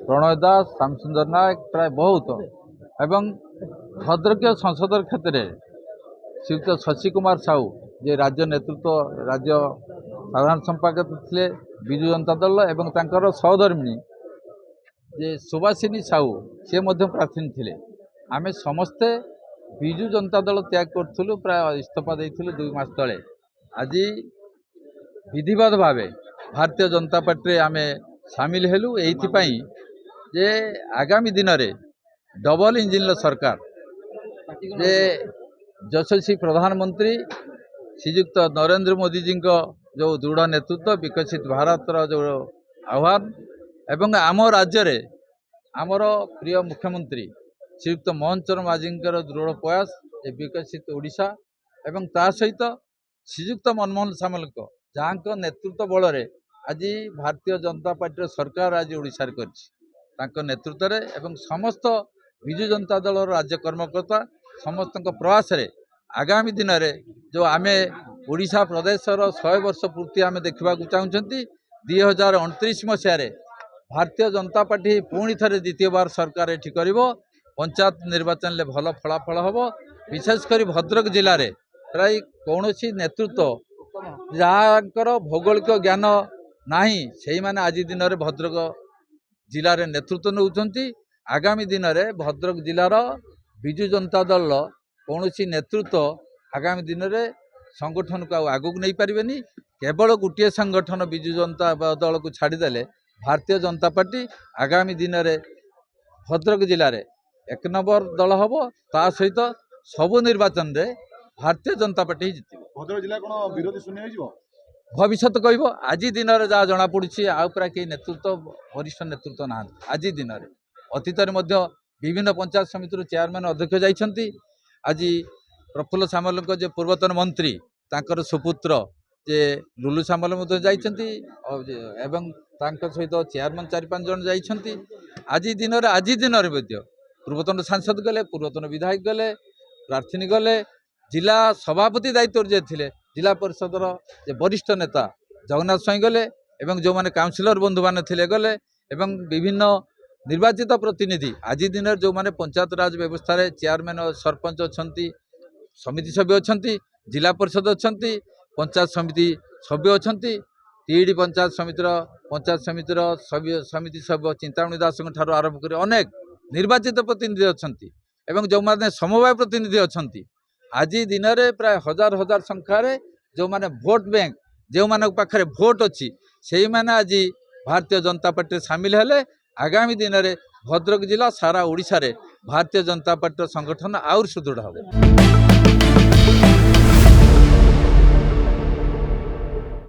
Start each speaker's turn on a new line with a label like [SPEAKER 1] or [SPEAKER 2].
[SPEAKER 1] प्रणय दास श्यामसुंदर नायक प्राय बहुत एवं भद्रकीय संसद क्षेत्र में श्रीयुक्त शशि कुमार साहू जे राज्य नेतृत्व राज्य साधारण संपादक थे विजु जनता दल एवं तांकर सहधर्मिणी जे सुभाषिनी साहू सी प्रार्थी थे आमे समस्ते विजु जनता दल त्याग करूँ प्राय इस्तीफा देइथिलु 2 मास तले आज विधिवत भाव भारतीय जनता पार्टी आम सामिल हेलु एइथिपाई जे आगामी दिन में डबल इंजिन सरकार जे यशस्वी प्रधानमंत्री श्रीयुक्त नरेंद्र मोदी जी जो दृढ़ नेतृत्व विकसित भारत जो आह्वान एवं आम राज्य रे आमर प्रिय मुख्यमंत्री श्रीयुक्त मोहन चरण माझी दृढ़ प्रयास विकसित ओडिशा एवं ता सहित श्रीयुक्त मनमोहन सामल जहाँ नेतृत्व बल आज भारतीय जनता पार्टी सरकार आज ओडिशा कर नेतृत्व रे एवं समस्त विजु जनता दल राज्य कर्मकर्ता समस्त प्रयास रे आगामी दिन में जो आम ओडिशा प्रदेशर 100 वर्ष पूर्ति आम देखा चाहते 2029 मसीह भारतीय जनता पार्टी पुणी थे द्वितीय बार सरकार ये कर पंचायत निर्वाचन में भल फलाफल हम विशेषकर भद्रक जिले में प्राय कौन नेतृत्व जहाँकर भौगोलिक ज्ञान नहीं से मैंने आज दिन में भद्रक जिले में नेतृत्व नौकरी आगामी दिन में भद्रक जिलार विजु जनता दल कौन नेतृत्व आगामी दिन में संगठन को आगक नहीं पारे केवल गोटे संगठन विजु जनता दल को छाड़देले भारतीय जनता पार्टी आगामी दिन में भद्रक जिले में 1 नंबर दल हम ता सहित सबु निर्वाचन रे भारतीय जनता पार्टी जीत
[SPEAKER 2] भद्रक जिला कौन विरोधी शून्य हो
[SPEAKER 1] भविष्य कह आज दिन में जहाँ जना पड़ी आउ प्राय कई नेतृत्व वरिष्ठ नेतृत्व ना आज दिन में अतीत विभिन्न पंचायत समिति चेयरमैन अध्यक्ष जाइछंती आज प्रफुल्ल सामल जे पूर्वतन मंत्री तांकर सुपुत्र जे लुलु सामल जाइछंती एवं तांकर सहित चेयरमैन 4-5 जन जाइछंती आज दिन में पूर्वतन सांसद गले पूर्वतन विधायक गले प्रार्थी गले जिला सभापति दायित्व जे थिले जिला परिषदर जे वरिष्ठ नेता जगन्नाथ स्वाई गले एवं जो माने काउंसिलर बंधु माने थिले गले एवं विभिन्न निर्वाचित प्रतिनिधि आज दिन जो माने पंचायत राज व्यवस्था रे चेयरमैन सरपंच अच्छी समिति सभ्य अच्छी जिला परिषद अच्छी पंचायत समिति सभ्य अच्छी टीडी पंचायत समितिर समिति सभ्य चिंतामणि दास आरंभ कर अनेक निर्वाचित प्रतिनिधि अच्छी एवं जो माने समवाय प्रतिनिधि अच्छी आज दिन में प्राय हजार हजार संख्यार जो माने भोट बैंक जो मान पाखे भोट अच्छी से मैंने आज भारतीय जनता पार्टी सामिल हेले आगामी दिन में भद्रक जिला सारा ओडिशा रे भारतीय जनता पार्टी संगठन आउर सुदृढ़ हो।